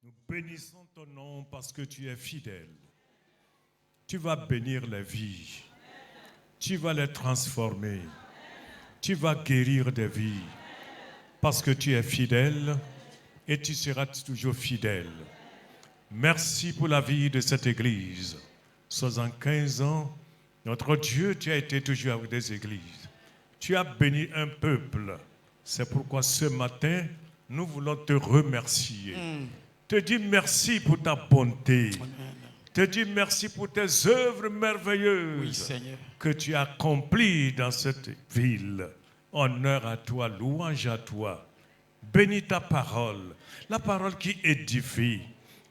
Nous bénissons ton nom parce que tu es fidèle. Tu vas bénir les vies. Tu vas les transformer. Tu vas guérir des vies. Parce que tu es fidèle et tu seras toujours fidèle. Merci pour la vie de cette église. 75 ans, notre Dieu, tu as été toujours avec des églises. Tu as béni un peuple. C'est pourquoi ce matin, nous voulons te remercier. Te dire merci pour ta bonté. Te dire merci pour tes œuvres merveilleuses que tu as accomplies dans cette ville. Honneur à toi, louange à toi. Bénis ta parole, la parole qui édifie,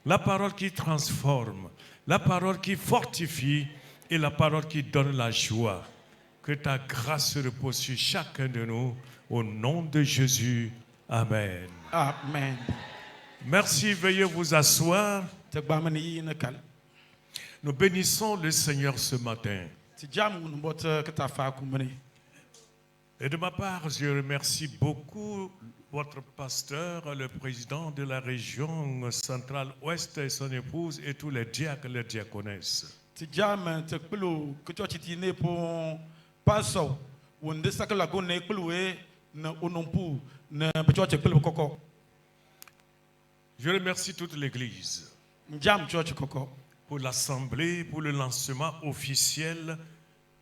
la parole qui transforme, la parole qui fortifie et la parole qui donne la joie. Que ta grâce repose sur chacun de nous, au nom de Jésus. Amen. Amen. Merci, veuillez vous asseoir. Nous bénissons le Seigneur ce matin. Et de ma part, je remercie beaucoup votre pasteur, le président de la région centrale ouest et son épouse et tous les diacres et les diaconesses. Je remercie toute l'église pour l'assemblée, pour le lancement officiel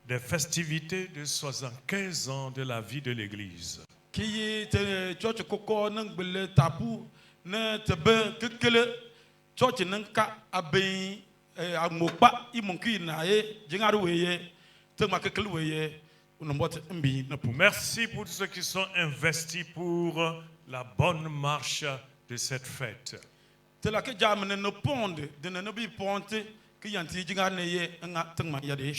des festivités de 75 ans de la vie de l'église. Merci pour ceux qui sont investis pour la bonne marche de cette fête. Je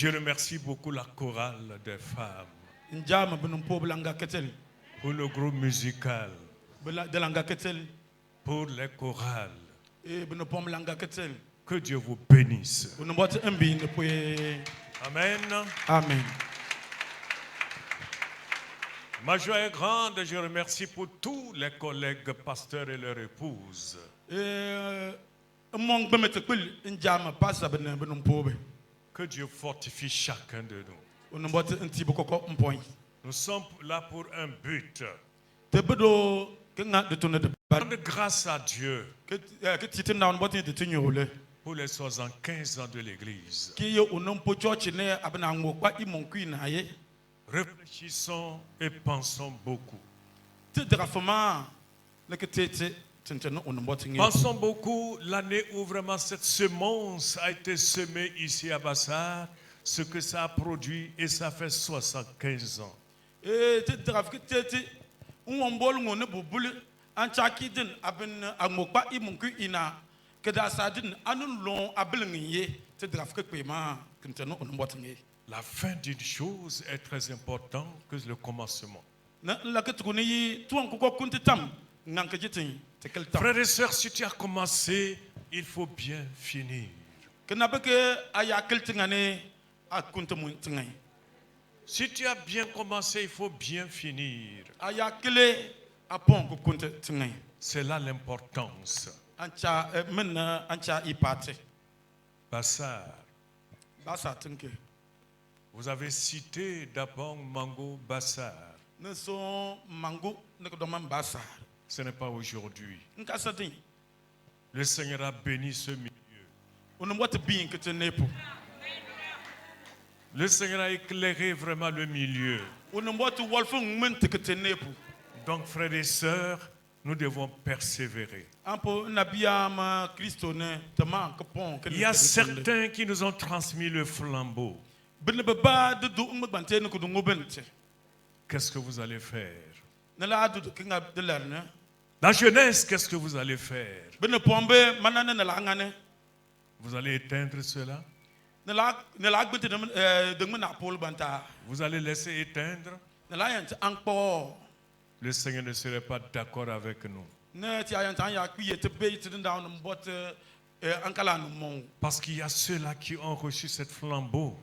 remercie beaucoup la chorale des femmes, pour le groupe musical, pour les chorales. Que Dieu vous bénisse. Amen. Amen. Ma joie est grande, je remercie pour tous les collègues pasteurs et leurs épouses. Que Dieu fortifie chacun de nous. Nous sommes là pour un but. Rendre grâce à Dieu pour les 75 ans de l'Église. Réfléchissons et pensons beaucoup. Pensons beaucoup l'année où vraiment cette semence a été semée ici à Bassar, ce que ça a produit et ça fait 75 ans. La fin d'une chose est très importante que le commencement. Frères et sœurs, si tu as commencé, il faut bien finir. Si tu as bien commencé, il faut bien finir. C'est là l'importance. Bassar. Vous avez cité d'abord Mango Bassar. Ce n'est pas aujourd'hui. Le Seigneur a béni ce milieu. Le Seigneur a éclairé vraiment le milieu. Donc, frères et sœurs, nous devons persévérer. Il y a certains qui nous ont transmis le flambeau. Qu'est-ce que vous allez faire? La jeunesse, qu'est-ce que vous allez faire? Vous allez éteindre cela? Vous allez laisser éteindre? Le Seigneur ne serait pas d'accord avec nous. Parce qu'il y a ceux-là qui ont reçu cette flambeau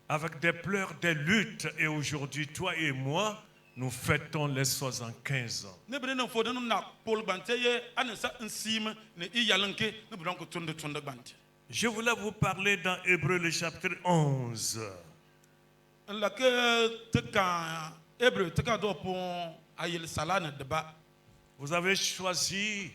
avec des pleurs, des luttes. Et aujourd'hui, toi et moi, nous fêtons les 75 ans. Je voulais vous parler dans Hébreux le chapitre 11. Vous avez choisi,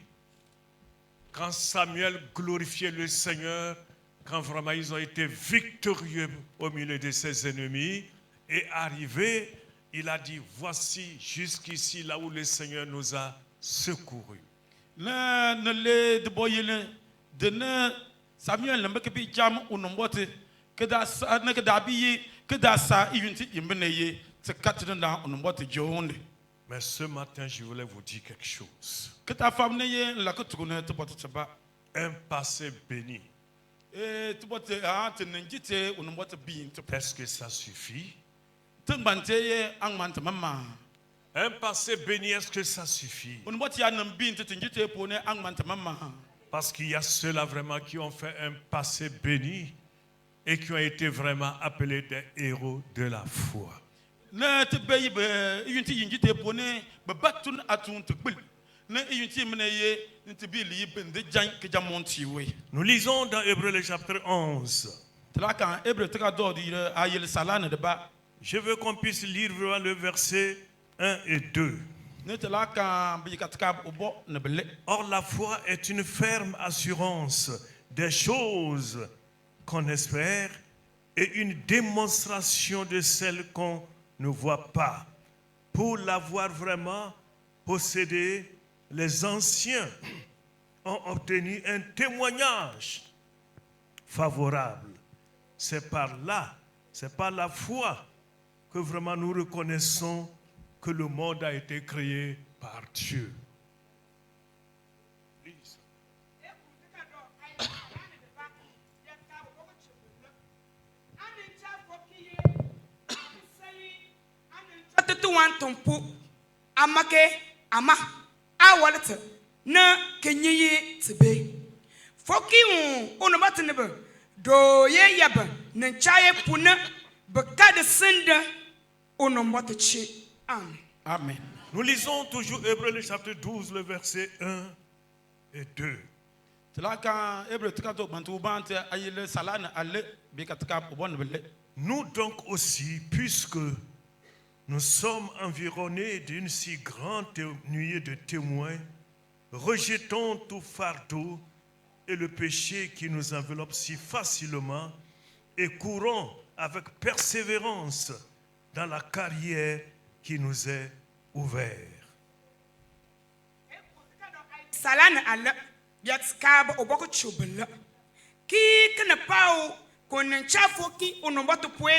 quand Samuel glorifiait le Seigneur, quand vraiment ils ont été victorieux au milieu de ses ennemis, et arrivé, il a dit, voici jusqu'ici là où le Seigneur nous a secourus. Samuel n'a pas pu jam ou non botte que ça n'a que d'habiller que ça mais ce matin je voulais vous dire quelque chose. Que ta femme n'ait la côte un passé béni. Est-ce que ça suffit? Un passé béni, est-ce que ça suffit? Parce qu'il y a ceux-là vraiment qui ont fait un passé béni et qui ont été vraiment appelés des héros de la foi. Nous lisons dans Hébreux le chapitre 11. Je veux qu'on puisse lire vraiment le verset 1 et 2. Or la foi est une ferme assurance des choses qu'on espère et une démonstration de celles qu'on ne voit pas. Pour l'avoir vraiment possédé, les anciens ont obtenu un témoignage favorable. C'est par là, c'est par la foi que vraiment nous reconnaissons que le monde a été créé par Dieu. Amen. Nous lisons toujours Hébreux le chapitre 12, le verset 1 et 2. Nous donc aussi, puisque nous sommes environnés d'une si grande nuée de témoins, rejetons tout fardeau et le péché qui nous enveloppe si facilement et courons avec persévérance dans la carrière qui nous est ouverte. Salane ala yatskab oboko chubela ki kana pao konen chafo ki onombato pwe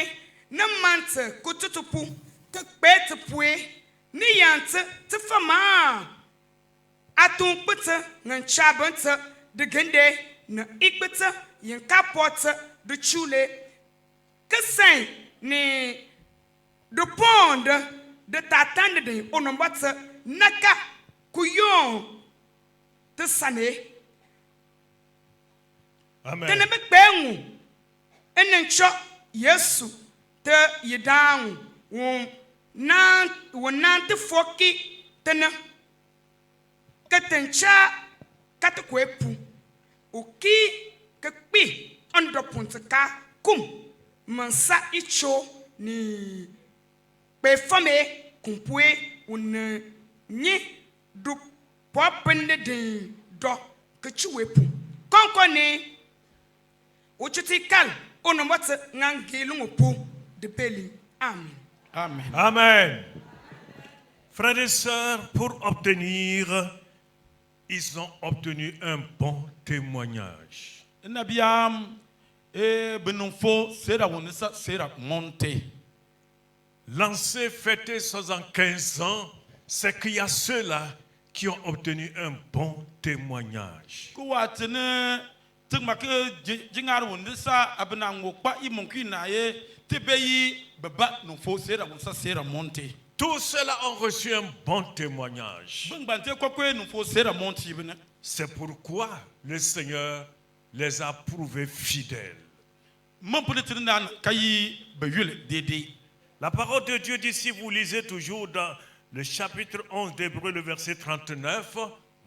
na mante kututupu ke pete pwe ni yante te fama atun pete nan chabante de gende na ikpete yin kapote de chule que sain ni de pond de tatande de onombate naka kuyon te sane. Amen. Te ne be kpengu enencho Yesu te yedangu wonan te foki tene ketencha katekwepu uki kekpi ondopuntka kum mansa icho ni pe fame kumpwe un ni du popende de do kechuwepu konkone uchitikal onomote ngangilungupu de peli. Amen. Amen. Amen. Frères et sœurs, pour obtenir, ils ont obtenu un bon témoignage. Lancer, fêter 75 ans, c'est qu'il y a ceux-là qui ont obtenu un bon témoignage. Tous ceux-là ont reçu un bon témoignage. C'est pourquoi le Seigneur les a prouvés fidèles. La parole de Dieu dit, si vous lisez toujours dans le chapitre 11 d'Hébreux, le verset 39,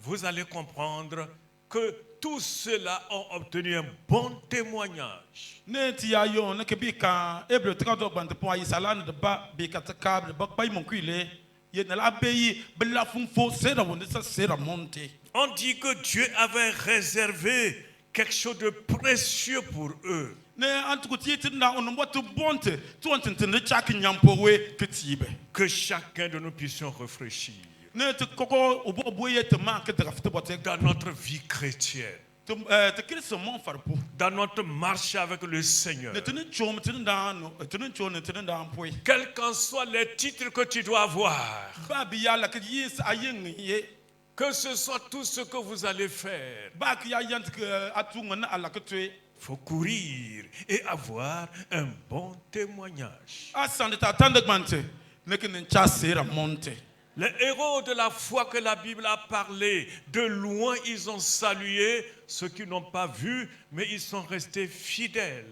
vous allez comprendre que tous ceux-là ont obtenu un bon témoignage. Ne ti ya yo ne ke bi ka Hébreu 32 ban te po ayi salane de ba bi ka te ka de ba pai mon kuile ye na la beyi bela fo sera wonde sa sera monte. On dit que Dieu avait réservé quelque chose de précieux pour eux. Ne antu ti tinda on mo to bonte to on tinda chak nyampo we ke tibe. Que chacun de nous puissions réfléchir Ne te koko obo boye te man ke te rafte bote dans notre vie chrétienne, te kiri se mon farpo. dans notre marche avec le Seigneur. Ne tene chom tinda no tene chom ne tinda ampoe. Quels qu'en soient les titres que tu dois avoir, Ba bi ya la ke yis ayen ye. que ce soit tout ce que vous allez faire, Ba ki ya yant ke atu ngana ala ke tue. il faut courir et avoir un bon témoignage. Asan de ta tande gbante ne ke ncha sera monte. Les héros de la foi que la Bible a parlé, de loin ils ont salué ceux qui n'ont pas vu, mais ils sont restés fidèles.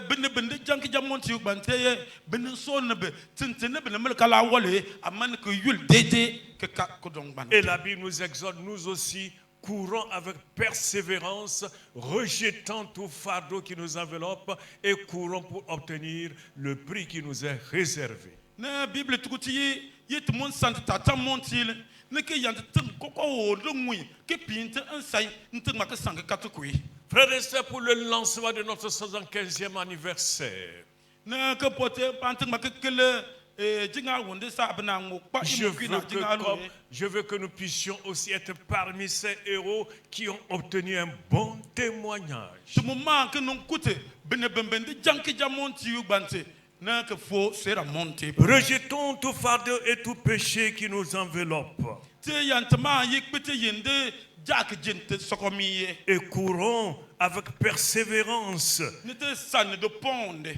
Bende janki jamonti gbante ye bende so ne be tintene be mel kala wole aman ko yul dede ke ka ko dong ban. Et la Bible nous exhorte, nous aussi, courons avec persévérance, rejetant tout fardeau qui nous enveloppe et courons pour obtenir le prix qui nous est réservé. Na Bible tukuti ye to mon sant tata monti ne ke yant tin koko o dongui ke pinte ansai ntin ma ke sang ka to kui. Frères et sœurs, pour le lancement de notre 75e anniversaire, Na ke pote pantin ma ke kele jinga wonde sa bana ngo pa imu na jinga lo. je veux que nous puissions aussi être parmi ces héros qui ont obtenu un bon témoignage. To mo man ke non kute bene bende janki jamonti gbante na ke fo sera monte. Rejetons tout fardeau et tout péché qui nous enveloppe Te yantama yekpete yende jak jente sokomiye. et courons avec persévérance Ne te san de ponde.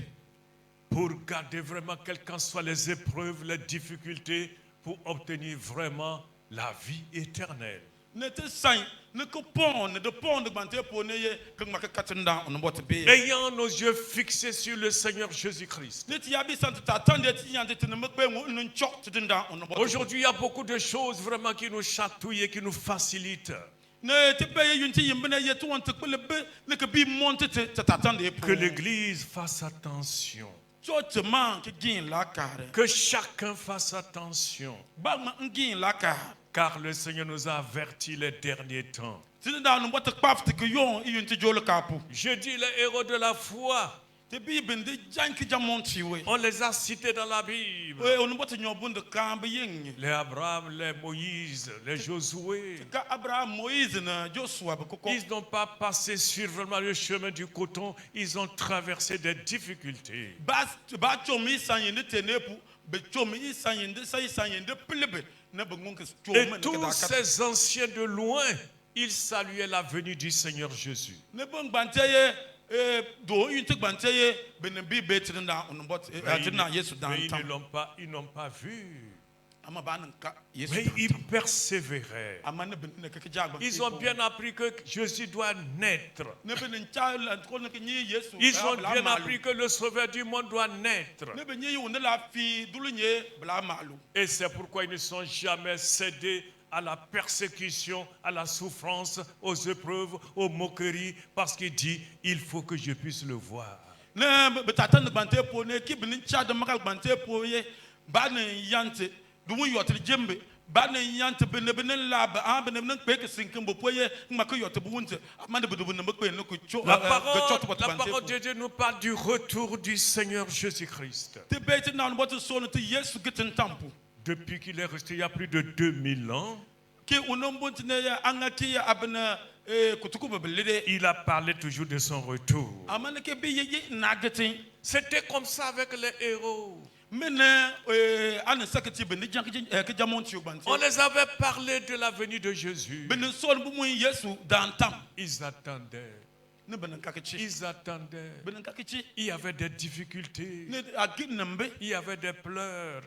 pour garder vraiment, quelles qu'en soient les épreuves, les difficultés, pour obtenir vraiment la vie éternelle. Ne te san ne ko ponde de ponde bante poneye ke maka katenda on bote be. Ayant nos yeux fixés sur le Seigneur Jésus-Christ. Ne ti yabi sant ta tande ti yande te ne mekbe on chok tenda on bote. Aujourd'hui, il y a beaucoup de choses vraiment qui nous chatouillent et qui nous facilitent. Ne te paye yunti yimbene ye to on te kele be ne ke bi monte te tatande Que l'Église fasse attention. Church man ke gin la kare. Que chacun fasse attention. Ba ma ngin la kare. Car le Seigneur nous a avertis les derniers temps. Tenda on bote pafte ke yon yunti jolo kapu. Je dis les héros de la foi. Te bi bende janki jamonti we. On les a cités dans la Bible. On bote nyobunde kambe yeng. Les Abraham, les Moïse, les Josué. Ka Abraham, Moïse, na Joshua, Ils n'ont pas passé sur vraiment le chemin du coton. Ils ont traversé des difficultés. Ba chomi sanyende tenepu, be chomi sanyende sanyende plebe, na bengon ke Et chomi tous ces anciens de loin, ils saluaient la venue du Seigneur Jésus. ne bon banteye do yunte banteye benen bi betinda on bot atina Yesu Mais ils dan ne l'ont pas, ils n'ont pas vu. ama banan ka Yesu. Mais ils persévéraient. amane benen ke jagba. Ils ont bien appris que Jésus doit naître. ne benen child ko ne ke ni Yesu. Ils ont bien appris que le Sauveur du monde doit naître. ne ben yi on la fi dulunye bla malu. Et c'est pourquoi ils ne sont jamais cédés à la persécution, à la souffrance, aux épreuves, aux moqueries, parce qu'il dit, il faut que je puisse le voir. Ne betatan bante po ne ki benin cha de makal bante po ye ba ne yante dumu yotel jembe ba ne yante benen la ba benen pe ke sinkin bo po ye maka yotel bunte amande bu ne mekpe ne ko cho La parole de Dieu nous parle du retour du Seigneur Jésus-Christ. te beti na no so ne te Yesu gitin tampu Depuis qu'il est resté il y a plus de 2000 ans, ke unon bunte ne ya angaki ya abna kutuku belede il a parlé toujours de son retour. amane ke bi ye na gitin C'était comme ça avec les héros. mene ane sakati ben janki ke jamonti bante On les avait parlé de la venue de Jésus. ben so bu mu Yesu dan tam Ils attendaient. ne benen kakichi Ils attendaient. benen kakichi Il y avait des difficultés. ne agin nambe Il y avait des pleurs.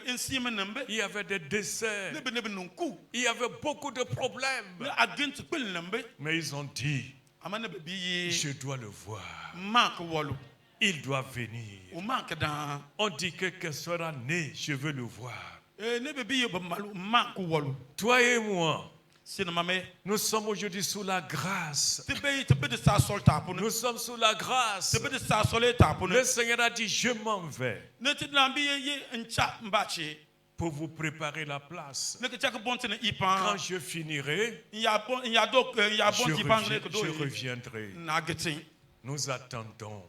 insime nambe Il y avait des décès. ne benen nunku Il y avait beaucoup de problèmes. ne agin tpel nambe Mais ils ont dit, amane be bi je dois le voir. mak wolu Il doit venir. o manque dans On dit que quel sera né, je veux le voir. ne bébé yo malu manque wolu Toi et moi, c'est mamé nous sommes aujourd'hui sous la grâce. te be de sa sol tapo Nous sommes sous la grâce. te be de sa sol tapo Le Seigneur a dit, je m'en vais ne ti lambi ye ncha mbachi pour vous préparer la place. ne ke chak bonte ne Quand ipan je finirai, ya bon ti bang ne ko do je reviendrai. na getin Nous attendons.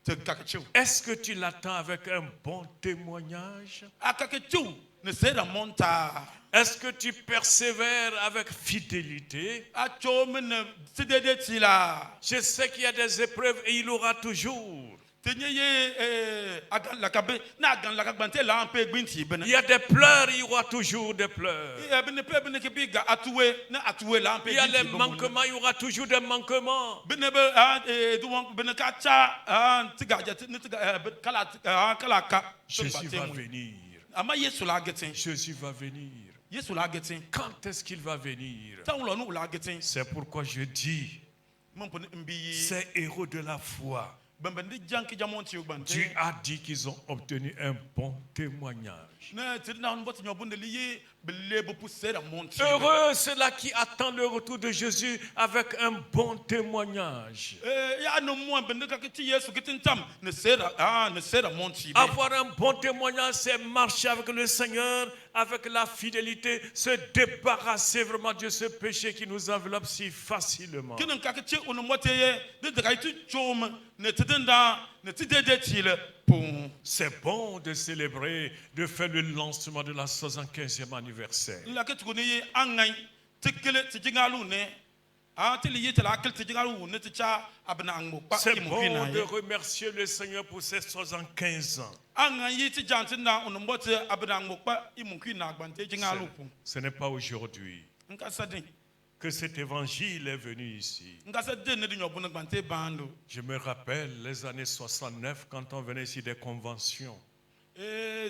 te kakachu Est-ce que tu l'attends avec un bon témoignage? akakechu ne sera monta Est-ce que tu persévères avec fidélité? acho men sidede ti la Je sais qu'il y a des épreuves et il y aura toujours. tenye ye agan la kabe na agan la kagbante la ampe gbinti bene Il y a des pleurs, il y aura toujours des pleurs. bene pe bene ke bi ga atuwe na atuwe la ampe Il y a les manquements, il y aura toujours des manquements. bene be du won bene ka cha tiga jati ne tiga kala kala ka Jésus va venir. ama yesu la getin Jésus va venir. yesu la getin Quand est-ce qu'il va venir? tan lo no la getin C'est pourquoi je dis, mon pon mbi ces héros de la foi, bembe janki jamonti ugbante Dieu a dit qu'ils ont obtenu un bon témoignage. na tidna on bot nyobunde liye bele bo poussera monti Heureux ceux-là qui attendent le retour de Jésus avec un bon témoignage. ya no mo bende ka ti yesu kitin tam ne sera monti Avoir un bon témoignage, c'est marcher avec le Seigneur, avec la fidélité, se débarrasser vraiment de ce péché qui nous enveloppe si facilement. kinin ka ti on moteye de ka ti chom ne tidenda ne tidede ti le pon C'est bon de célébrer, de faire le lancement de la 75e anniversaire. la ke tukuni angai tikele ti jingalu ne ti liye ti la kel ti jingalu ne ti cha abna angmo pa C'est imu bon kina de remercier le Seigneur pour ses 75 ans. angai ti jantina on mbote abna angmo pa imu kina agbante jingalu pon Ce n'est pas aujourd'hui nka sadin que cet évangile est venu ici. nka sadin ne dinyo bun agbante bando Je me rappelle les années 69 quand on venait ici des conventions.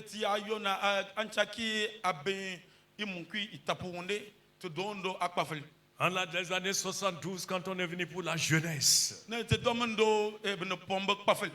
ti ayona anchaki aben imu ki itaponde to dondo akpafel En les années 72 quand on est venu pour la jeunesse. ne te domando ben pombe kpafel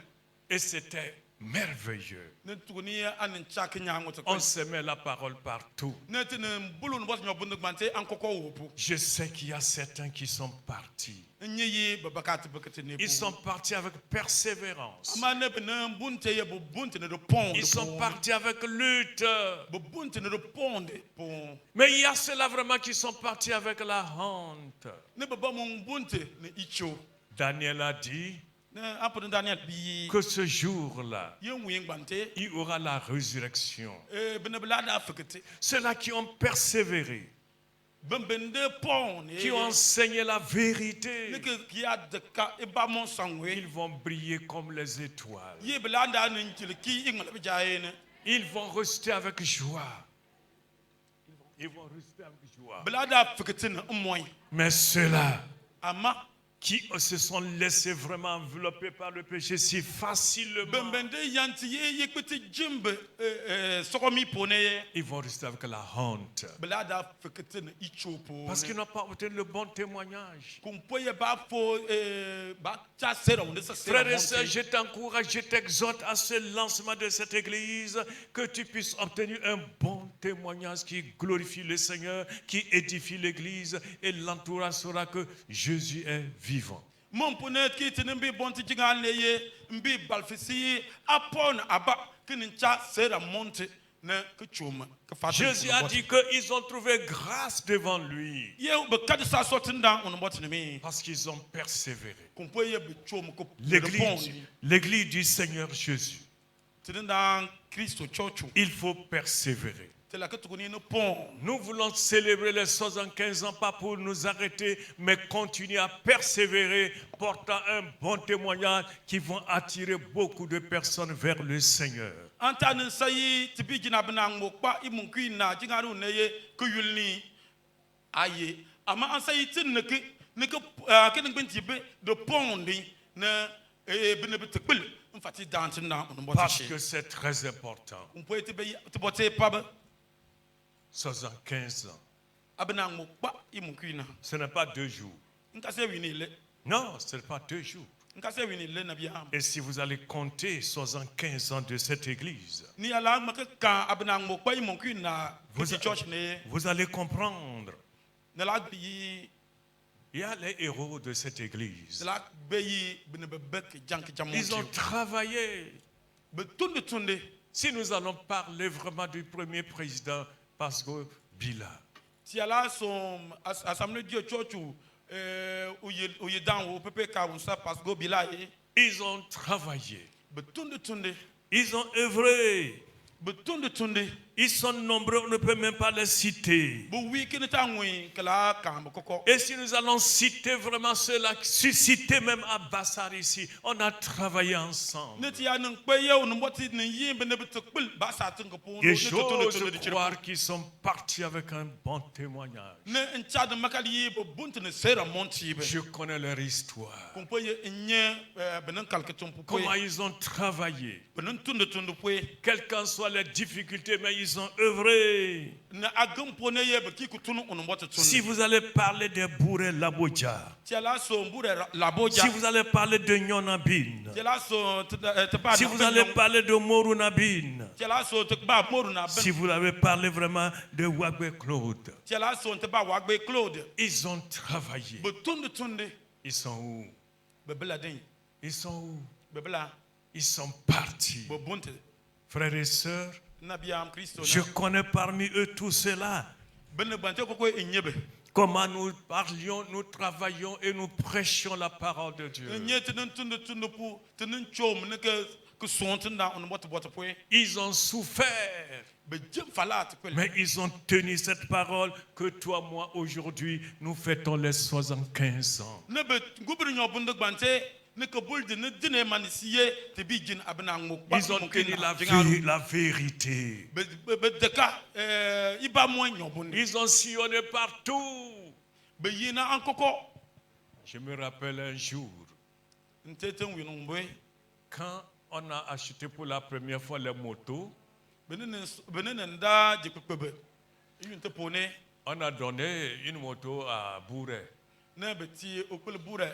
Et c'était merveilleux. ne tukuni anen chaki nyango to On s'aimait la parole partout. ne te ne bulun bot nyo bun agbante ankoko wopo Je sais qu'il y a certains qui sont partis. nyi babakati bakati ne Ils sont partis avec persévérance. ama ne ben bunte ye bo bunte ne de pont Ils sont partis avec lutte. bo bunte ne de pont pont Mais il y a ceux-là vraiment qui sont partis avec la honte. ne baba mon bunte ne icho Daniel a dit ne apo Daniel bi que ce jour-là, ye wi ngbante il y aura la résurrection. ben blada afekete Ceux-là qui ont persévéré, ben de pont qui ont enseigné la ne vérité, ke ya de ka e ba mon sangwe ils vont briller comme les étoiles. ye blada ne ntile ki ingla be jaye ne Ils vont rester avec joie. Ils vont rester avec joie. blada afekete ne moy Mais ceux-là ama qui se sont laissés vraiment envelopper par le péché si facilement, ben de yanti ye kpeti jimbe sokomi pone ils vont rester avec la honte. blada afekete ne icho po Parce qu'ils n'ont pas obtenu le bon témoignage. kumpoye ba fo ba cha sera on sa sera Frères et sœurs, je t'encourage, je t'exhorte à ce lancement de cette église, que tu puisses obtenir un bon témoignage qui glorifie le Seigneur, qui édifie l'église, et l'entourage saura que Jésus est vivant. mon ponet ki tinembi bonti jingal ne ye mbi balfisi apon aba kinin cha sera monte ne ke chuma ke fatu Jésus a dit qu'ils ont trouvé grâce devant lui ye be kad sa sotinda on bot ne mi parce qu'ils ont persévéré. kumpoye be chuma ko L'église du Seigneur Jésus, tinda Christo chochu il faut persévérer. te la ke tukuni no pont Nous voulons célébrer les 75 ans, pas pour nous arrêter, mais continuer à persévérer, portant un bon témoignage qui vont attirer beaucoup de personnes vers le Seigneur. anta ne sayi tibi jina bna ngokpa imun ki na jingaru ne ye ku yulni aye ama an sayi tin ne ke ke ne binti be de pondi ne bne be tekbil mfati dantin na on bot Parce que c'est très important. kumpoye te be te bote pab 75 ans. abna ngokpa imun ki na Ce n'est pas 2 jours. nka se wi ni le Non, ce n'est pas 2 jours. nkase wini le na bia Et si vous allez compter 75 ans de cette église, ni ala ma ka abna mo kwa mon ku na vous, petit church ne vous allez comprendre. na la bi Il y a les héros de cette église. la beyi bne bebek jank jamon Ils ont travaillé. be tunde Si nous allons parler vraiment du premier président, Pascal Bila, ti ala son assemblée Dieu church ou ye dan ou pepe ka ou ça parce go bilaye ils ont travaillé. be tunde Ils ont œuvré. be tunde Ils sont nombreux, on ne peut même pas les citer. bu wi kin ta ngui kala ka mo koko Et si nous allons citer vraiment ceux-là, susciter même à Bassar ici, on a travaillé ensemble. ne ti ya nang pe ye on mboti ne yin be ne be tukul ba sa tin ko po Et j'ose croire qu'ils sont partis avec un bon témoignage. ne ncha de makali bo buntu ne sera monti be Je connais leur histoire. ko pe ye nye benen kalketum po Comment ils ont travaillé. benen tunde po Quelles qu'en soient les difficultés, mais ils ont œuvré. na agam po ne ye be ki kutunu on mboti Si tunde vous allez parler des bourrés Labodja, ti ala so mbure laboja si vous allez parler de Nyonabine, ti ala so te pa si vous allez parler de Morunabine, ti ala so te ba moru na si ben vous allez parler vraiment de Wagwe Claude, ti ala so te ba wagbe Claude ils ont travaillé. be tunde Ils sont où? be bladin Ils sont où? be bla Ils sont partis. be bunte Frères et sœurs, na biam Christo je na connais parmi eux tout cela. ben bante ko enyebe Comment nous parlions, nous travaillons et nous prêchions la parole de Dieu. nye te tunde po te chom ne que sont na on mboti po Ils ont souffert, be jem fala te kwel mais ils ont tenu cette parole que toi, moi, aujourd'hui, nous fêtons les 75 ans. ne be ngubri nyo bunde gbante ne que bulde ne dine manisiye te bi jin abna ngo Ils ont tenu la vérité. be deka iba mo nyo bunde Ils ont sillonné partout. be yina ankoko Je me rappelle un jour, nteten wi no mboy quand on a acheté pour la première fois les motos, benene nda jikpekpebe yun te pone on a donné une moto à Bourret. ne be ti okpel bure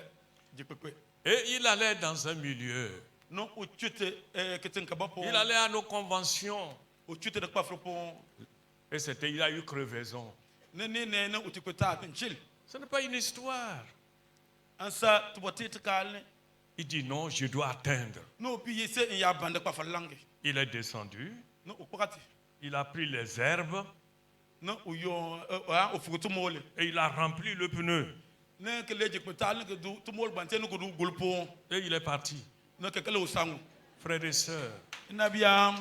jikpekpe Et il allait dans un milieu. no uchute keten kabapo Il allait à nos conventions. uchute de kwafro po Et c'était, il a eu crevaison. ne utikweta pinchil Ce n'est pas une histoire. ansa tubote te kale Il dit non, je dois atteindre. no pi yese ya bande kwa falange Il est descendu. no ukpakati Il a pris les herbes no uyo ofukutu mole et il a rempli le pneu. ne kele jikpeta ne ke du tumol bante no ko du gulpo Et il est parti. no ke kele usangu Frères et sœurs, nabiam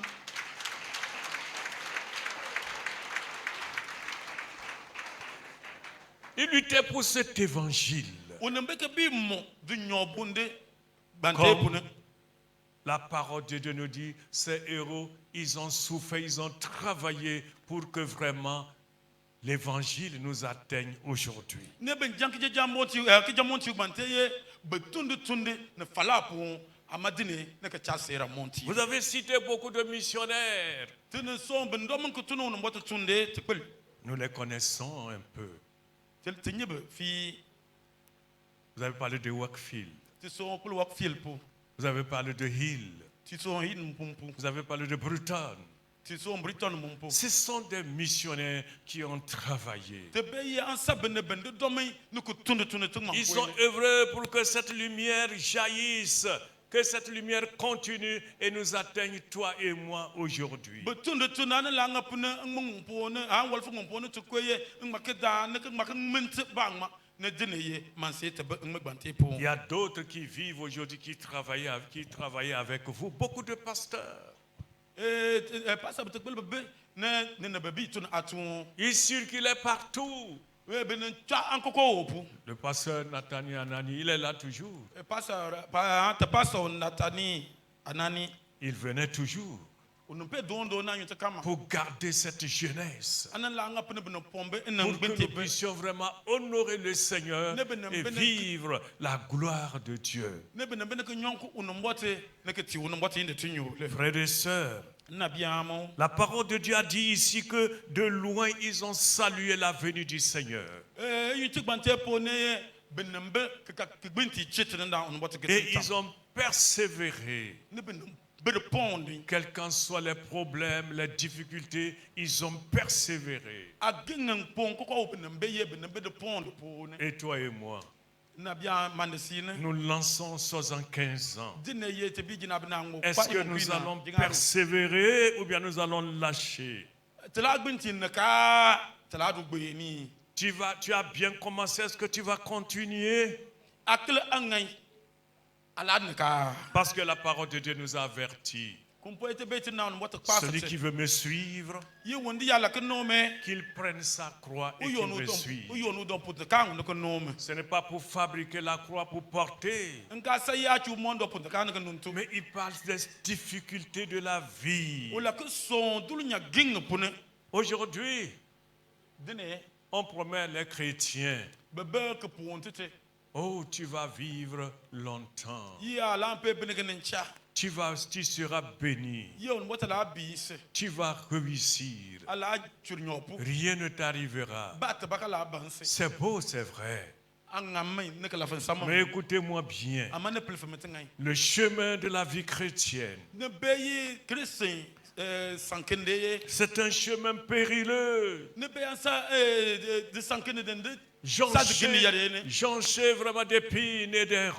il luttait pour cet évangile. onembeke bi mo du nyobunde bante Comme pune la parole de Dieu nous dit, ces héros, ils ont souffert, ils ont travaillé pour que vraiment l'évangile nous atteigne aujourd'hui. ne ben janki jamonti ki jamonti bante ye be tunde ne fala po amadine ne ka chasera monti Vous avez cité beaucoup de missionnaires. tene so ben do mon ko tunu no mboto tunde te pel Nous les connaissons un peu. te nyebe fi Vous avez parlé de Wakefield. te so pel wak fil po Vous avez parlé de Hill. ti so hin pumpu Vous avez parlé de Bruton. ti so briton mumpu Ce sont des missionnaires qui ont travaillé. te be ye ansa ben de do men ne ko tunde te Ils ont œuvré pour que cette lumière jaillisse, que cette lumière continue et nous atteigne, toi et moi, aujourd'hui. be tunde ne la nga pune ngmpo ne an wal fu ngmpo ne to koye ngmakeda ne ngmak mente bangma ne dine ye manse te be ngmgbante po Il y a d'autres qui vivent aujourd'hui, qui travaillent avec vous, beaucoup de pasteurs. pastor te kwel be ne be tun atu Ils circulaient partout. we be ne twa ankoko opu Le pasteur Nathaniel Anani, il est là toujours. pastor Natani anani Il venait toujours onumpe dondo na nyute kama pour garder cette jeunesse. anan la nga pene bene pombe Pour enan que bente nous be puissions vraiment honorer le Seigneur et vivre la gloire de Dieu. ne bene ke nyonko onumbote ne ke ti onumbote inde tunyo le Frères et sœurs, na biamo la parole de Dieu a dit ici que de loin ils ont salué la venue du Seigneur. yute gbante po ne Et ils ont persévéré. Quels qu'en soient les problèmes, les difficultés, ils ont persévéré. Et toi et moi, nous lançons 75 ans. Est-ce que nous allons persévérer ou bien nous allons lâcher? Tu as bien commencé, est-ce que tu vas continuer? Parce que la parole de Dieu nous a avertis. Celui qui veut me suivre, qu'il prenne sa croix et qu'il me suive. Ce n'est pas pour fabriquer la croix, pour porter. Mais il parle des difficultés de la vie. Aujourd'hui, on promet les chrétiens. Oh, tu vas vivre longtemps. Tu seras béni. Tu vas réussir. Rien ne t'arrivera. C'est beau, c'est vrai. Mais écoutez-moi bien. Le chemin de la vie chrétienne, c'est un chemin périlleux. Jonché vraiment d'épines et des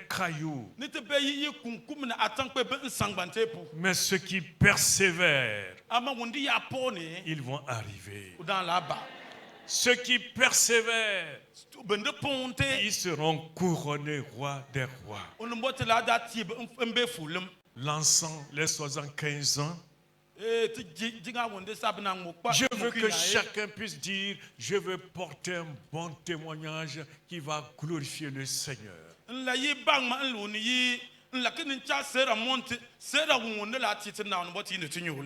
cailloux. Mais ceux qui persévèrent, ils vont arriver. Ceux qui persévèrent, ils seront couronnés rois des rois. Lançant les 75 ans, je veux que chacun puisse dire, je veux porter un bon témoignage qui va glorifier le Seigneur.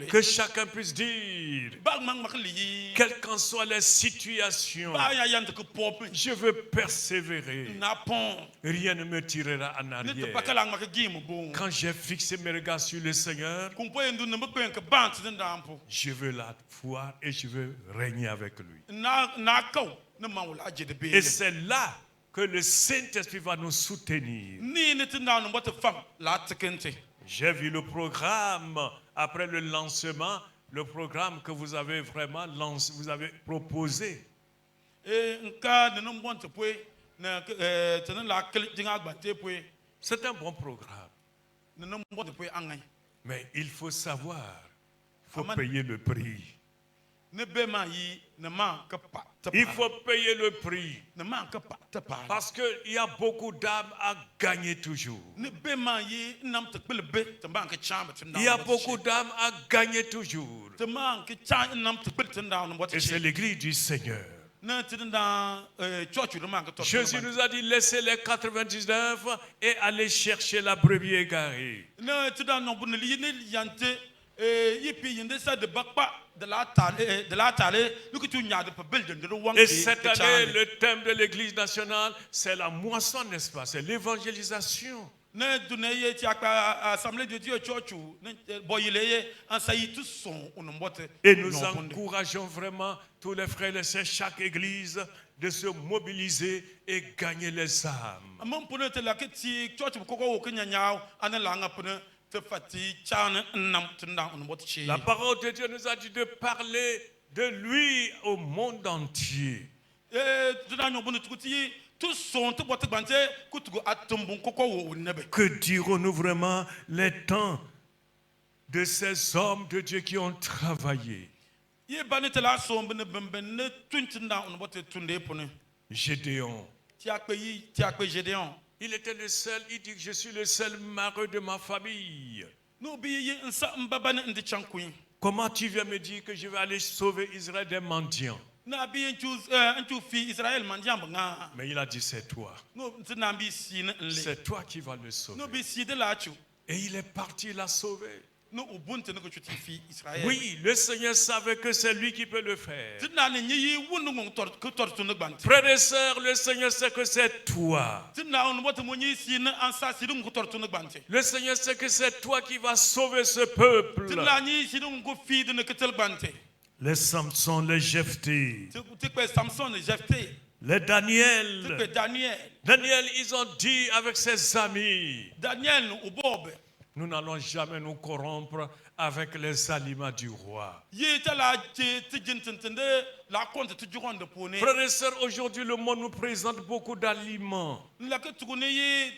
Que chacun puisse dire, quelles qu'en soient les situations, je veux persévérer. Rien ne me tirera en arrière. Quand j'ai fixé mes regards sur le Seigneur, je veux la voir et je veux régner avec lui. Et c'est là que le Saint-Esprit va nous soutenir. J'ai vu le programme après le lancement, le programme que vous avez vraiment lancé, vous avez proposé. C'est un bon programme. Mais il faut savoir, il faut payer le prix. Il faut payer le prix. Parce qu'il y a beaucoup d'âmes à gagner toujours. Il y a beaucoup d'âmes à gagner toujours. Et c'est l'église du Seigneur. Jésus nous a dit, laissez les 99 et allez chercher la brebis égarée. Et cette année, le thème de l'église nationale, c'est la moisson, n'est-ce pas? C'est l'évangélisation. Et nous encourageons vraiment tous les frères et sœurs, chaque église, de se mobiliser et gagner les âmes. La parole de Dieu nous a dit de parler de lui au monde entier. Que dirons-nous vraiment les temps de ces hommes de Dieu qui ont travaillé? Gédéon. Il était le seul, il dit que je suis le seul mari de ma famille. Comment tu viens me dire que je vais aller sauver Israël des mendiants? Mais il a dit, c'est toi. C'est toi qui vas le sauver. Et il est parti, il l'a sauvé. Oui, le Seigneur savait que c'est lui qui peut le faire. Frères et sœurs, le Seigneur sait que c'est toi. Le Seigneur sait que c'est toi qui vas sauver ce peuple. Les Samson, les Jephthé. Les ti Daniel. pe Daniel Daniel, ils ont dit avec ses amis, Daniel no ubobe nous n'allons jamais nous corrompre avec les aliments du roi. yi ta la je ti jin tintinde la konta ti jugon de pone Frères et sœurs, aujourd'hui le monde nous présente beaucoup d'aliments. la ke tugune yi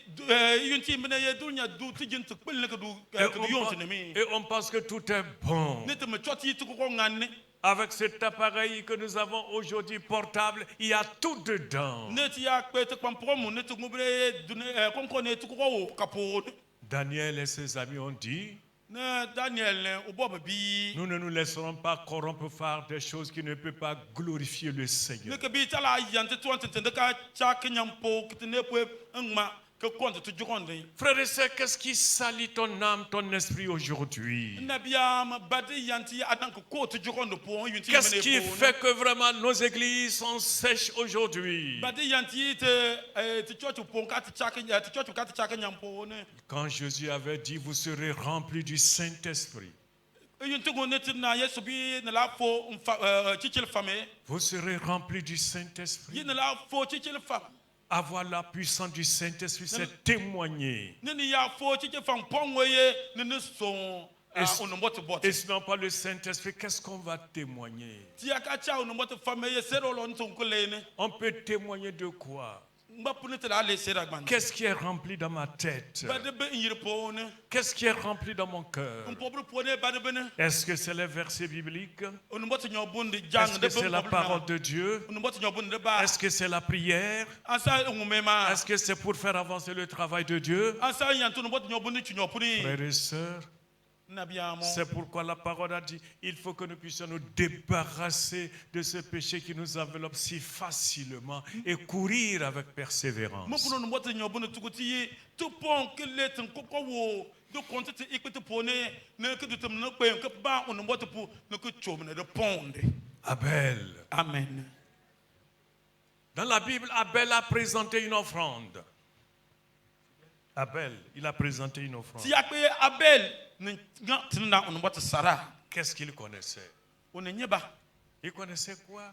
yunti mene ye dunya du ti jin ti kpel ne ke du yonti ne mi Et on pense que tout est bon. ne te me choti yi ti ko ngane Avec cet appareil que nous avons aujourd'hui portable, il y a tout dedans. ne ti ya kpe ti kpam promo ne ti ngubere du ne konko ne ti ko wo kapo Daniel et ses amis ont dit, ne Daniel ne ubobe bi nous ne nous laisserons pas corrompre par des choses qui ne peuvent pas glorifier le ne Seigneur. ke bi ta la yante to tintinde ka cha kenyampo kitne po ngma ke konta ti jugon de Frères et sœurs, qu'est-ce qui salit ton âme, ton esprit aujourd'hui? Nabiam badi yanti adank ko ti jugon de po yunti Qu'est-ce qui mene po fait que vraiment nos églises sont sèches aujourd'hui? badi yanti ti church po ka ti church ka ti chake nyampo ne Quand Jésus avait dit, vous serez remplis du Saint-Esprit, yunti go ne ti na yesu bi na la fo chichil fame vous serez remplis du Saint-Esprit. yi na la fo chichil fam Avoir la puissance du Saint-Esprit, c'est témoigner. ne ni ya fo chichil fam pongwe ne son onombote bot Et sinon pas le Saint-Esprit, qu'est-ce qu'on va témoigner? ti aka cha onombote fame ye sero lo nton ko le ne On peut témoigner de quoi? mbapune te la le sera gban Qu'est-ce qui est rempli dans ma tête? badi be yir po ne Qu'est-ce qui est rempli dans mon cœur? on pobre po ne badi be ne Est-ce que c'est les versets bibliques? onombote nyobundi jang Est-ce de que c'est la parole de Dieu? onombote nyobundi de ba Est-ce que c'est la prière? asa ngumema Est-ce que c'est pour faire avancer le travail de Dieu? asa yantu onombote nyobundi chinyopuni Frères et sœurs, nabiamo c'est pourquoi la parole a dit, il faut que nous puissions nous débarrasser de ce péché qui nous enveloppe si facilement et courir avec persévérance. mopuno onombote nyobundi tukuti tu pon ke letin koko wo do konte te ikpete pone ne ke dutem no pe ke ba onombote pu ne ke chomne de ponde Abel. amen Dans la Bible, Abel a présenté une offrande. Abel, il a présenté une offrande. ti akpe abel ne nga tinna onombote sara Qu'est-ce qu'il connaissait? onenye Il connaissait quoi?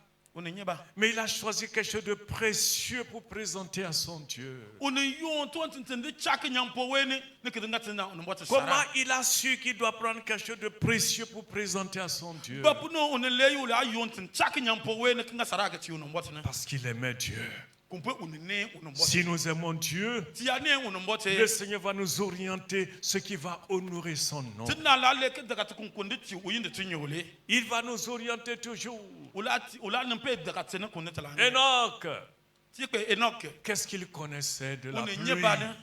ba Mais il a choisi quelque chose de précieux pour présenter à son Dieu. one yon to tintende chake nyampo wene ne ke nga tinna onombote Comment sara il a su qu'il doit prendre quelque chose de précieux pour présenter à son Dieu? bapuno one leyo la yon tin chake nyampo wene ke nga sara ke ti onombote ne Parce qu'il aimait Dieu. kumpe onene onombote Si nous aimons Dieu, ti ane onombote le Seigneur va nous orienter ce qui va honorer son nom. tinna la le ke daga tukunkunde ti uyinde tinyole Il va nous orienter toujours. ula nempe daga tsene kunde tala Enoch, ti pe Enoch qu'est-ce qu'il connaissait de la onenye pluie? ba ne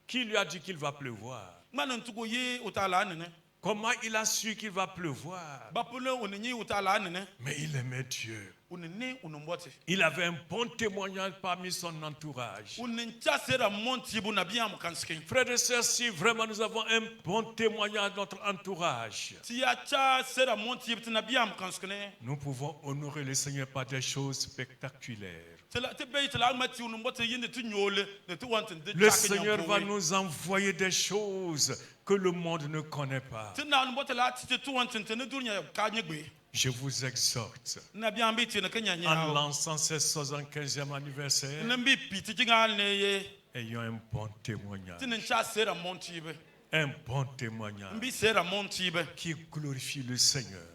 Qui lui a dit qu'il va pleuvoir? ngana ntugo ye utala nene Comment il a su qu'il va pleuvoir? bapuno onenye utala nene Mais il aimait Dieu. onene onombote Il avait un bon témoignage parmi son entourage. onencha sera monti bu nabia mukanske Frères et sœurs, si vraiment nous avons un bon témoignage dans notre entourage, ti acha sera monti bu nabia mukanske ne nous pouvons honorer le Seigneur par des choses spectaculaires. te be tala mati onombote yinde tinyole ne tu want de Le Seigneur va nous envoyer des choses que le monde ne connaît pas. tinna onombote la ti tu want ne dunya ka nyegbe Je vous exhorte, nabia mbiti ne kenya en nya lançant ce 75e anniversaire, nembi piti jinga ne ye ayons un bon témoignage. tinencha sera monti be Un bon témoignage mbi sera monti be qui glorifie le Seigneur.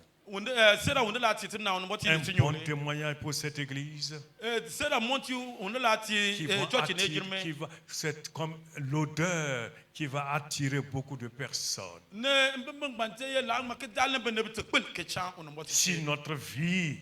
sera wonde la ti tinna onombote Un ne bon tinyole témoignage pour cette église sera monti wonde la ti qui va church ne attirer, girme c'est comme l'odeur qui va attirer beaucoup de personnes. ne mbembe gbante ye la ma ke dal ne be ne te kpel ke cha onombote Si notre vie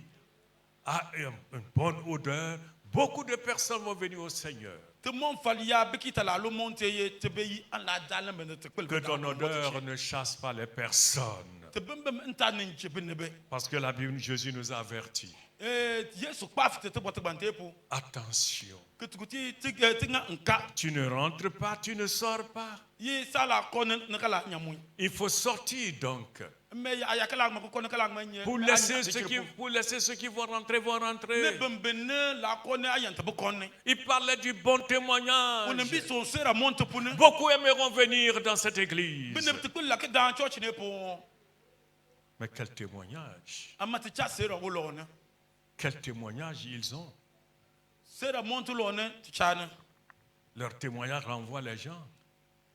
a une bonne odeur, beaucoup de personnes vont venir au Seigneur. te mon falia biki tala lo monte ye te be yi an la dal ne be ne te kpel Que ton odeur ne chasse pas les personnes. te bembe nta ne nche be ne be Parce que la Bible, Jésus nous a avertis. yesu kpaf te bote gbante po Attention, ke tukuti ti nga nka tu ne rentres pas, tu ne sors pas. yi sala ko ne kala nyamu Il faut sortir donc. mais ya kala ma ko ne kala ma nye Pour laisser ceux qui vont rentrer, vont ne rentrer. bembe ne la ko ne ayan te be ko ne Il parlait du bon on témoignage. mbi son sera monte po ne Beaucoup aimeront venir dans cette église. be ne te kpel la ke dan church ne po Mais quel témoignage? amma te cha sera wo lo ne Quel témoignage ils ont? Sera monte l'one tchane. Leur témoignage renvoie les gens.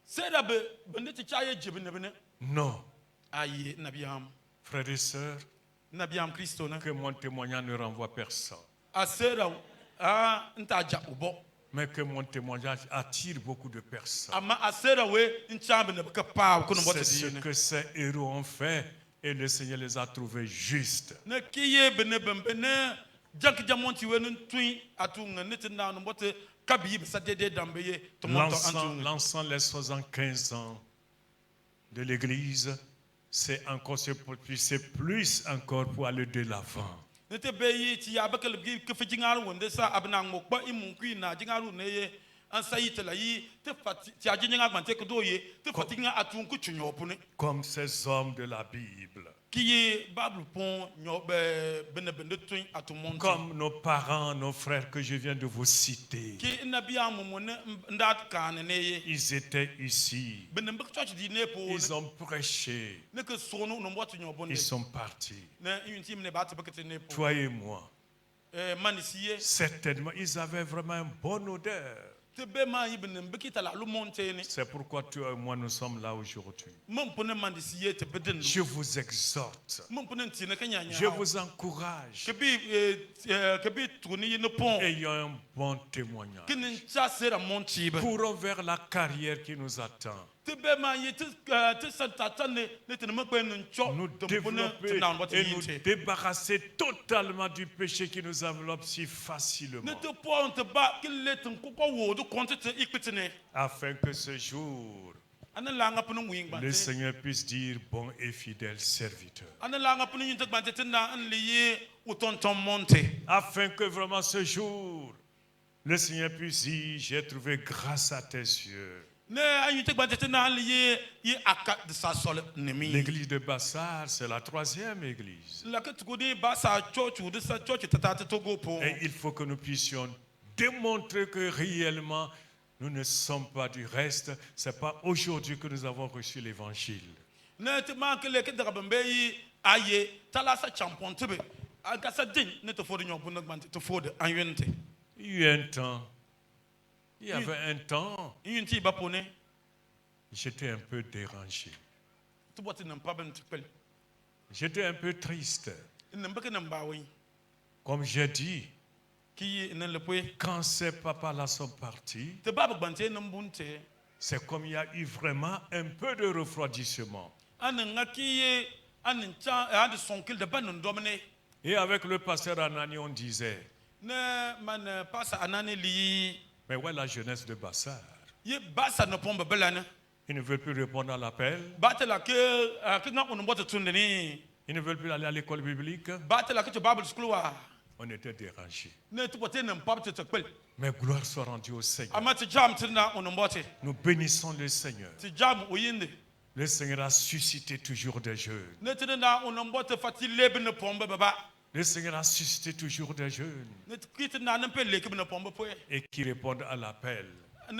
Sera bende tchaye jibine bene. Non. Aïe nabiam. Frères et sœurs, Nabiam Christo na. que mon témoignage ne renvoie personne. A sera ntaja ubo. Mais que mon témoignage attire beaucoup de personnes. Ama a sera we nchambe ne ka pa ko no C'est ce que ces héros ont fait et le Seigneur les a trouvés justes. Ne kiye bene bene jank jamonti we ntui atunga netina no bote kabi sa dede dambeye to monto antu. Lançant les 75 ans de l'Église, c'est plus encore pour aller de l'avant. Nete beyi ti abakel gi ke fijingaru wonde sa abnang mokba imunkui na jingaru neye ansayi la yi te fati ti ajinga gbante ko doye te fatinga atun ku chunyo pune. Comme ces hommes de la Bible. Qui Bible pon nyobe bene bene tun atumonti. Comme nos parents, nos frères que je viens de vous citer. Ki nabi amumone ndat kan neye. Ils étaient ici. Bene mbek church di ne po. Ils ont prêché. Ne que sono no mbot nyobone. Ils sont partis. Ne untim ne bat bekete ne po. Toi et moi. Manisiye. Certainement, ils avaient vraiment une bonne odeur. C'est pourquoi toi et moi nous sommes là aujourd'hui. Je vous exhorte. Je vous encourage. Ayons un bon témoignage. Courons vers la carrière qui nous attend. Nous développer et nous débarrasser totalement du péché qui nous enveloppe si facilement. Afin que ce jour, le Seigneur puisse dire bon et fidèle serviteur. Afin que vraiment ce jour, le Seigneur puisse dire j'ai trouvé grâce à tes yeux. L'église de Bassar, c'est la 3e église. Et il faut que nous puissions démontrer que réellement nous ne sommes pas du reste. Ce n'est pas aujourd'hui que nous avons reçu l'évangile. Il y a un temps. Il y avait un temps, j'étais un peu dérangé. J'étais un peu triste. Comme j'ai dit, quand ces papas-là sont partis, c'est comme il y a eu vraiment un peu de refroidissement. Et avec le pasteur Anani, on disait, mais ouais, la jeunesse de Bassar. Ils ne veulent plus répondre à l'appel. Ils ne veulent plus aller à l'école biblique. On était dérangés. Mais gloire soit rendue au Seigneur. Nous bénissons le Seigneur. Le Seigneur a suscité toujours des jeunes. Le Seigneur a suscité toujours des jeunes et qui répondent à l'appel. Et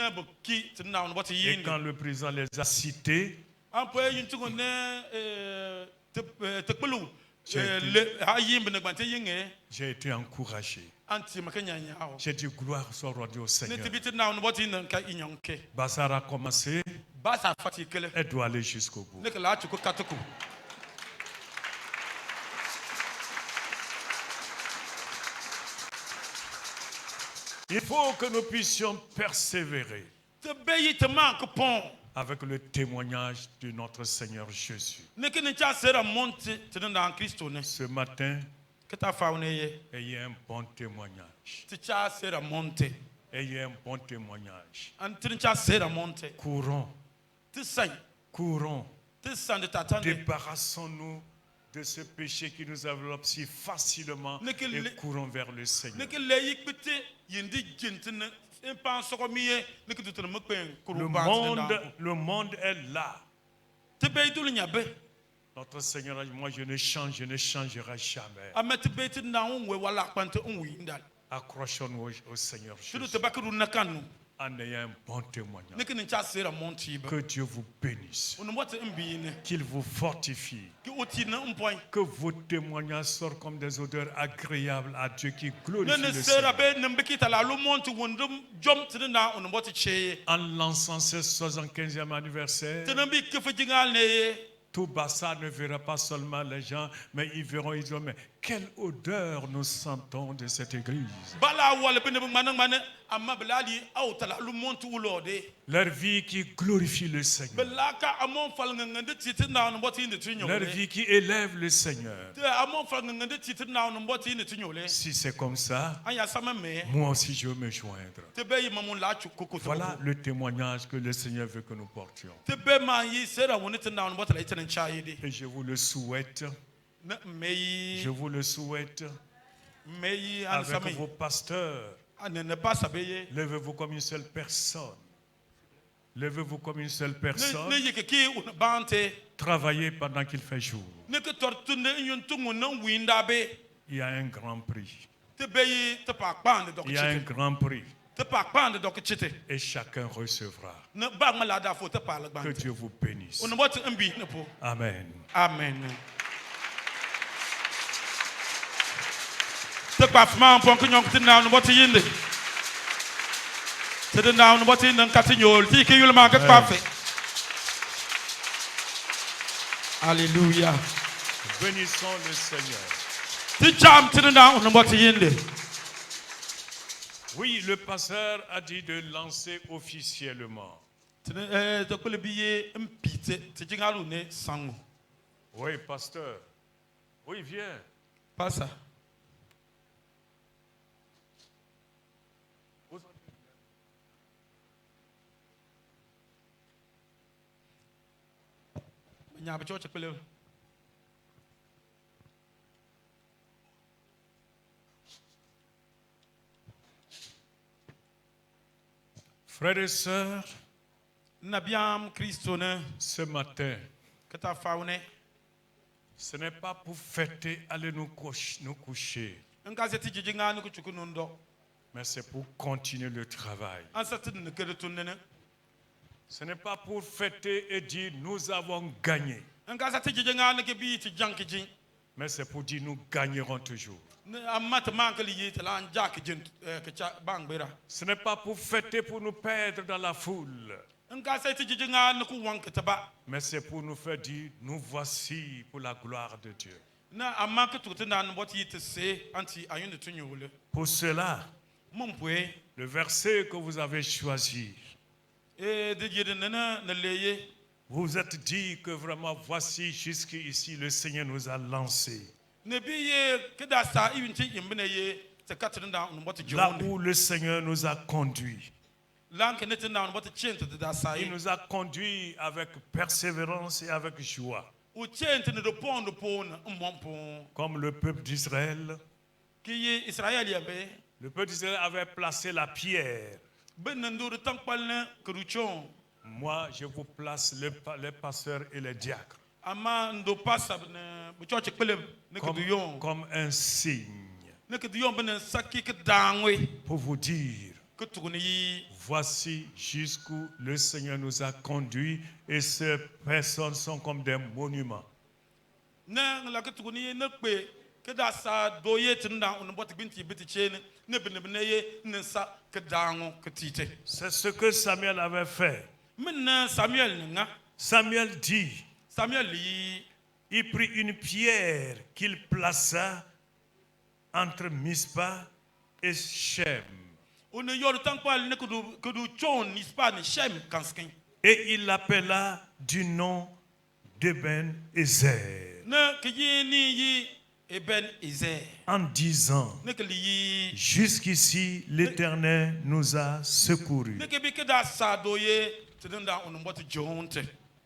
quand le président les a cités, j'ai été encouragé. J'ai dit gloire soit rendue au Seigneur. Bassar a commencé, elle doit aller jusqu'au bout. Il faut que nous puissions persévérer avec le témoignage de notre Seigneur Jésus. Ce matin, ayez un bon témoignage. Ayez un bon témoignage. Courons. Courons. Débarrassons-nous de ce péché qui nous enveloppe si facilement et courons vers le Seigneur. Le monde est là. Notre Seigneur, moi je ne changerai jamais. Accrochons-nous au Seigneur Jésus. en ayant un bon témoignage. ne ke ne cha sera monti ba Que Dieu vous bénisse, on what mbi ne qu'il vous fortifie, ki oti na point que vos témoignages sortent comme des odeurs agréables à Dieu qui ne glorifie ne le sera Seigneur. be ne mbiki ta la lo monti wondum jom tene na on what che En lançant ce 75e anniversaire, tene bi ke fa jingal ne tout Bassa ne verra pas seulement les gens, mais ils verront, ils diront, mais quelle odeur nous sentons de cette église. bala wala be ne mane amma blali au ta la lo monti ulode Leur vie qui glorifie le Seigneur. belaka amon fal ngande titi na on what inde tinyo Leur vie qui élève le Seigneur. te amon fal ngande titi na on what inde tinyo le Si c'est comme ça, anya sama me moi aussi je veux me joindre. te be yi mamun la chu koko Voilà le témoignage que le Seigneur veut que nous portions. te be ma yi sera woni tene na on what la itene chaye de Et je vous le souhaite, na meyi je vous le souhaite, meyi an avec sami vos pasteurs. ne pas sabeye Levez-vous comme une seule personne. Levez-vous comme une seule ne personne. yike ki un bante Travaillez pendant qu'il fait jour. ne ke tortunde yun tungu na winda be Il y a un grand prix. te beyi te pa kpande dok Il y a un chite grand prix. te pa kpande dok chite Et chacun recevra. ne ba ngala da fo te pa la Que gbante Dieu vous bénisse. on what mbi ne po Amen. amen te pa fma pon ko nyong tin na on what yinde te de na on what yinde katinyol ti ke yul ma ka pa fe alléluia Bénissons le Seigneur. ti cham ti na on what yinde Oui, le pasteur a dit de lancer officiellement. te ko le biye mpite ti jingalu ne sangu Oui, pasteur. Oui, viens. pasa nya ba choche pele Frères et sœurs, na biam Christo ne ce matin, que ta faune ce n'est pas pour fêter, aller nous coucher, nka se ti jinga no ku chuku ndo mais c'est pour continuer le travail. an sa tin ne kede tunne ne Ce n'est pas pour fêter et dire nous avons gagné, nka sa ti jinga ne ke bi ti janki jin mais c'est pour dire nous gagnerons toujours. ne amma ta man kali yi ta lan jak jin ke cha bang bera Ce n'est pas pour fêter, pour nous perdre dans la foule, nka sa ti jinga ne ku wank ta ba mais c'est pour nous faire dire nous voici pour la gloire de Dieu. na amma ke tukuta na no yi te se anti ayun de tunyole Pour cela, mon poe le verset que vous avez choisi, e de yede ne na leye vous vous êtes dit que vraiment voici jusqu'ici le Seigneur nous a lancés. ne bi ye ke da sa iwin ti yimbene ye te katrin da no bot Là jone où le Seigneur nous a conduits. lan ke ne tin da no bot chente de da sa Il nous a conduits avec persévérance et avec joie. o chente ne de pon mbon pon Comme le peuple d'Israël. ki ye Israël ya be Le peuple d'Israël avait placé la pierre. ben nan do de tankpal ne kruchon Moi, je vous place les pasteurs et les diacres ama ndo pasa ne bu choche pelem ne ke du yon comme un signe ne ke du yon ben sakki ke dangwe pour vous dire, ke tukuni yi voici jusqu'où le Seigneur nous a conduits et ces personnes sont comme des monuments. ne la ke tukuni ne pe ke da sa do ye tin da on bot binti biti chene ne ben ye ne sa ke dango ke tite C'est ce que Samuel avait fait. min Samuel nga Samuel dit, Samuel yi il prit une pierre qu'il plaça entre Mispa et Shem. on yor tankpal ne ke du chon nispa ne shem kanskin Et il l'appela du nom d'Eben-Ezer, ne ke yi ni yi eben izer en disant, ne ke li yi jusqu'ici l'Éternel nous a secourus. ne ke bi ke da sa do ye tin da on bot jonte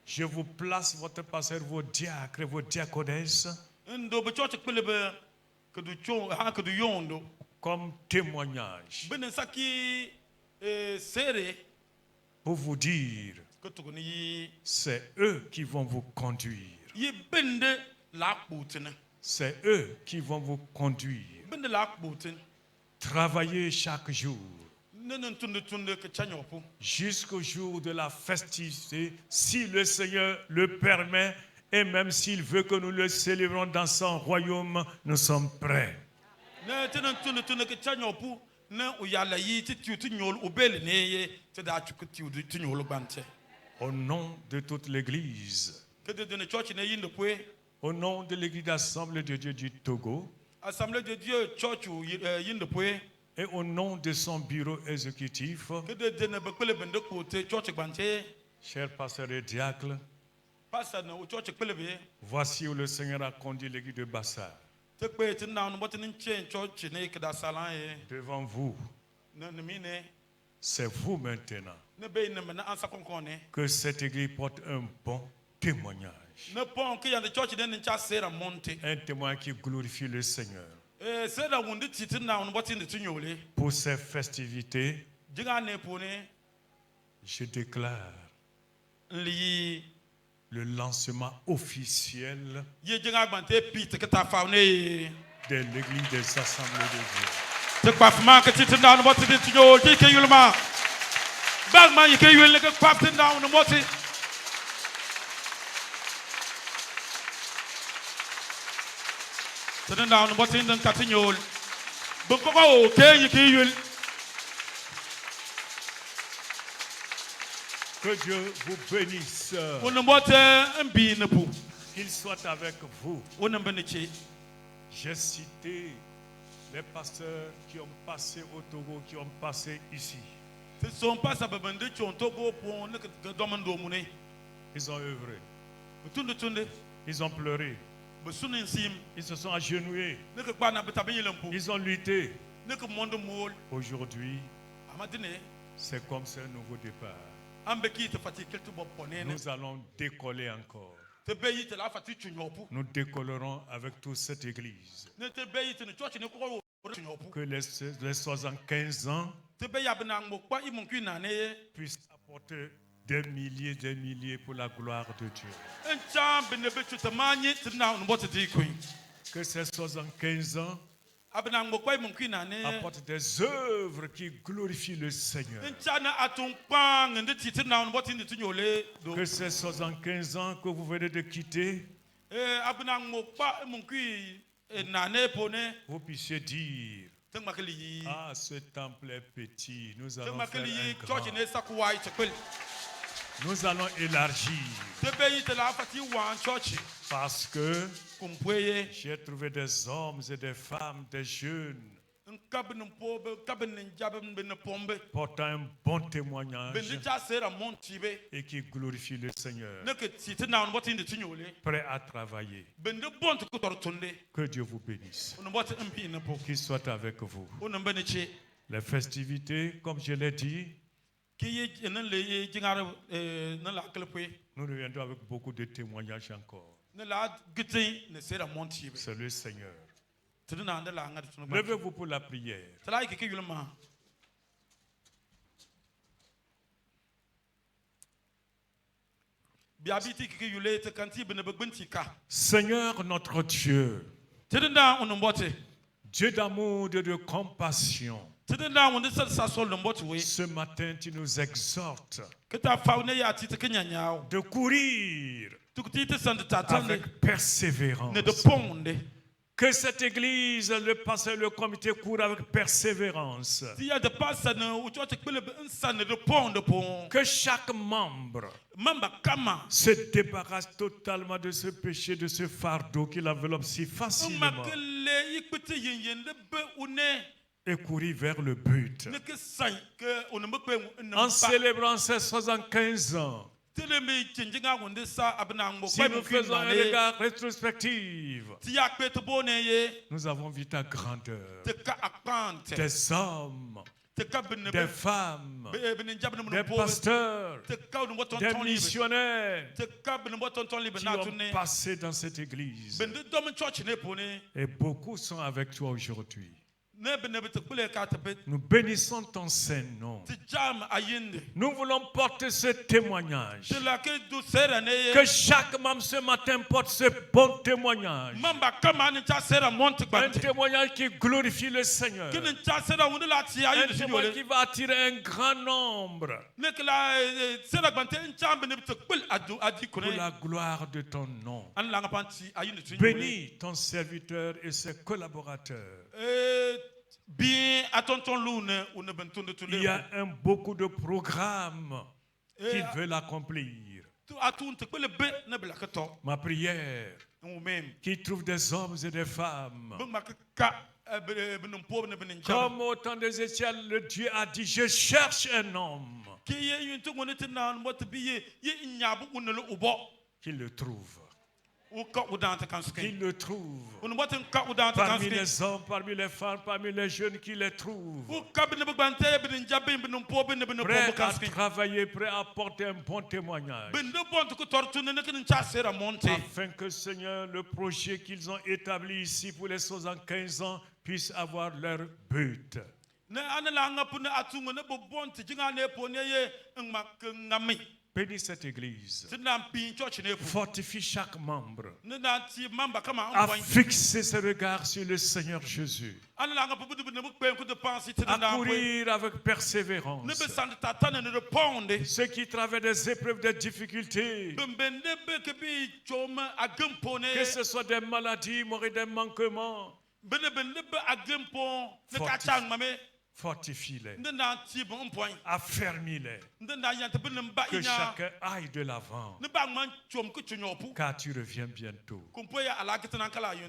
Je vous place votre pasteur, vos diacres, vos diaconesses, ndo be choche pelebe ke du chon ha ke du yondo comme témoignage ben saki sere pour vous dire, ke tukuni yi c'est eux qui vont vous conduire. yi bende la kputene C'est eux qui vont vous conduire. bende la kputene Travaillez chaque jour. jusqu'au jour de la festivité, si le Seigneur le permet, et même s'il veut que nous le célébrons dans son royaume, nous sommes prêts. Au nom de toute l'Église, au nom de l'Église d'Assemblée de Dieu du Togo, Assemblée de Dieu, church et au nom de son bureau exécutif, chers pasteurs et diacres, voici où le Seigneur a conduit l'église de Bassar. Devant vous, c'est vous maintenant que cette église porte un bon témoignage. Un témoignage qui glorifie le Seigneur. Pour ces festivités, je déclare le lancement officiel de l'église des Assemblées de Dieu. Que Dieu vous bénisse. Qu'il soit avec vous. J'ai cité les pasteurs qui ont passé au Togo, qui ont passé ici. Ils ont œuvré. Ils ont pleuré. Ils se sont agenouillés. Ils ont lutté. Aujourd'hui, c'est comme c'est un nouveau départ. Nous allons décoller encore. Nous décollerons avec toute cette église. Que les 75 ans puissent apporter des milliers pour la gloire de Dieu. Que ces 75 ans apportent des œuvres qui glorifient le Seigneur. Que ces 75 ans que vous venez de quitter, vous puissiez dire: ah, ce temple est petit, nous allons faire un grand. Nous allons élargir. Parce que j'ai trouvé des hommes et des femmes, des jeunes, portant un bon témoignage et qui glorifient le Seigneur, prêts à travailler. Que Dieu vous bénisse. Qu'il soit avec vous. Les festivités, comme je l'ai dit, nous reviendrons avec beaucoup de témoignages encore. C'est le Seigneur. Levez-vous pour la prière. Seigneur notre Dieu, Dieu d'amour, Dieu de compassion, ce matin tu nous exhortes de courir avec persévérance. Que cette église, le pasteur, le comité court avec persévérance. Que chaque membre se débarrasse totalement de ce péché, de ce fardeau qui l'enveloppe si facilement. Et courir vers le but. En célébrant ces 75 ans, si nous faisons un regard rétrospectif, nous avons vu ta grandeur. Des hommes, des femmes, des pasteurs, des missionnaires qui ont passé dans cette église. Et beaucoup sont avec toi aujourd'hui. Nous bénissons ton Saint-Nom. Nous voulons porter ce témoignage. Que chaque membre ce matin porte ce bon témoignage. Un témoignage qui glorifie le Seigneur. Un témoignage qui va attirer un grand nombre. Pour la gloire de ton nom. Bénis ton serviteur et ses collaborateurs. Il y a beaucoup de programmes qu'ils veulent accomplir. Ma prière, qu'ils trouvent des hommes et des femmes. Comme au temps d'Ézéchiel, le Dieu a dit, je cherche un homme. Qu'il le trouve. Qu'il le trouve. Parmi les hommes, parmi les femmes, parmi les jeunes, qu'il les trouve. Prêt à travailler, prêt à porter un bon témoignage. Afin que, Seigneur, le projet qu'ils ont établi ici pour les 75 ans puisse avoir leur but. Bénis cette église. Fortifie chaque membre. À fixer ses regards sur le Seigneur Jésus. À courir avec persévérance. Ceux qui traversent des épreuves, des difficultés. Que ce soit des maladies, des manquements. Fortifie-les. Affermis-les. Que chacun aille de l'avant. Car tu reviens bientôt.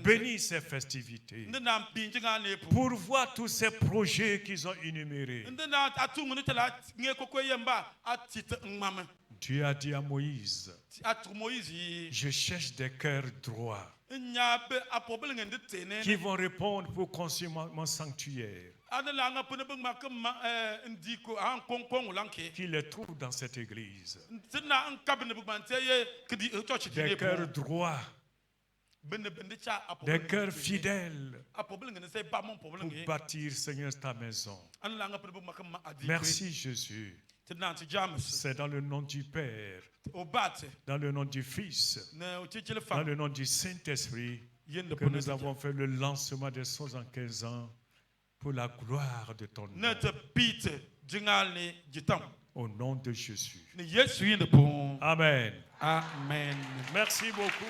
Bénis ces festivités. Pourvois tous ces projets qu'ils ont énumérés. Tu as dit à Moïse, je cherche des cœurs droits qui vont répondre pour construire mon sanctuaire. Qui les trouve dans cette église. Des cœurs droits. Des cœurs fidèles. Pour bâtir, Seigneur, ta maison. Merci, Jésus. C'est dans le nom du Père, dans le nom du Fils, dans le nom du Saint-Esprit que nous avons fait le lancement des 75 ans pour la gloire de ton nom. Au nom de Jésus. Amen. Amen. Merci beaucoup.